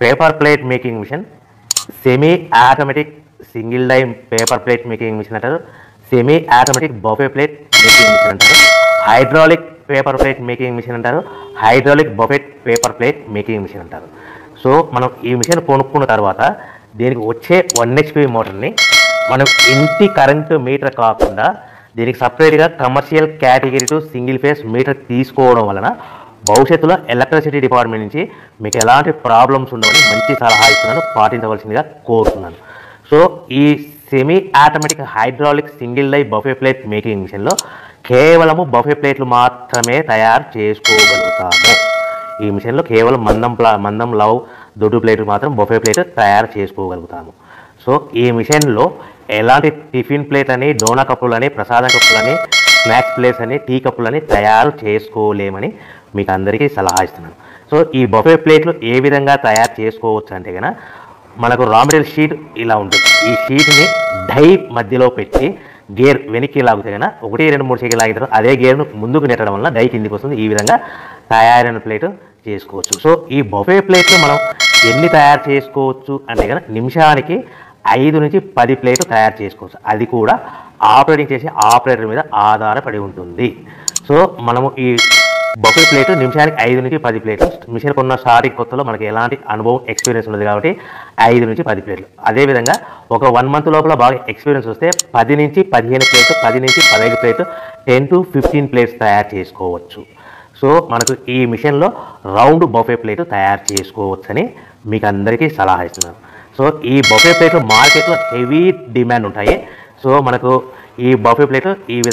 Paper plate making machine, semi automatic single die paper plate making machine అంటారు, semi automatic buffet plate making machine అంటారు, hydraulic paper plate making machine అంటారు, hydraulic buffet paper plate making machine అంటారు. So మనం ఈ machine కొనుక్కున్న తర్వాత దీనికి వచ్చే 1 HP మోటార్ని మనం ఇంటి కరెంటు మీటర్ కాకుండా దీనికి సపరేట్గా commercial category to single phase metre తీసుకోవడం వలన భవిష్యత్తులో ఎలక్ట్రిసిటీ డిపార్ట్మెంట్ నుంచి మీకు ఎలాంటి ప్రాబ్లమ్స్ ఉండవని మంచి సలహా ఇస్తున్నాను, పాటించవలసిందిగా కోరుతున్నాను. సో ఈ semi automatic hydraulic single die buffet plate making మిషన్లో కేవలము బఫే ప్లేట్లు మాత్రమే తయారు చేసుకోగలుగుతాము. ఈ మిషన్లో కేవలం మందం లవ్ దొడ్డు ప్లేట్లు మాత్రం బఫే ప్లేట్ తయారు చేసుకోగలుగుతాము. సో ఈ మిషన్లో ఎలాంటి టిఫిన్ ప్లేట్ అని, డోనా కప్పులని, ప్రసాదం కప్పులని, స్నాక్స్ ప్లేట్స్ అని, టీ కప్పులని తయారు చేసుకోలేమని మీకు అందరికీ సలహా ఇస్తున్నాను. సో ఈ బఫే ప్లేట్లు ఏ విధంగా తయారు చేసుకోవచ్చు అంటే కనుక మనకు రా మెటీరియల్ షీట్ ఇలా ఉంటుంది. ఈ షీట్ని డై మధ్యలో పెట్టి గేర్ వెనక్కి లాగితే కనుక 1, 2, 3 సెకండ్లు లాగితే అదే గేర్ను ముందుకు నెట్టడం వల్ల డై కిందికి వస్తుంది. ఈ విధంగా తయారైన ప్లేట్ చేసుకోవచ్చు. సో ఈ బఫే ప్లేట్లు మనం ఎన్ని తయారు చేసుకోవచ్చు అంటే కనుక నిమిషానికి 5 నుంచి 10 ప్లేట్లు తయారు చేసుకోవచ్చు. అది కూడా ఆపరేటింగ్ చేసే ఆపరేటర్ మీద ఆధారపడి ఉంటుంది. సో మనము ఈ బఫే ప్లేట్ నిమిషానికి 5 నుంచి 10 ప్లేట్లు. మిషన్ కొన్న స్టార్టింగ్ కొత్తలో మనకి ఎలాంటి అనుభవం ఎక్స్పీరియన్స్ ఉన్నది కాబట్టి 5 నుంచి 10 ప్లేట్లు. అదేవిధంగా ఒక 1 మంత్ లోపల బాగా ఎక్స్పీరియన్స్ వస్తే 10 నుంచి 15 ప్లేట్లు, 10 నుంచి 15 ప్లేట్లు, 10 to 15 ప్లేట్స్ తయారు చేసుకోవచ్చు. సో మనకు ఈ మిషన్లో రౌండ్ బఫే ప్లేట్ తయారు చేసుకోవచ్చని మీకు అందరికీ సలహా ఇస్తున్నాను. సో ఈ బఫే ప్లేట్లు మార్కెట్లో హెవీ డిమాండ్ ఉంటాయి. సో మనకు ఈ బఫే ప్లేట్ ఈ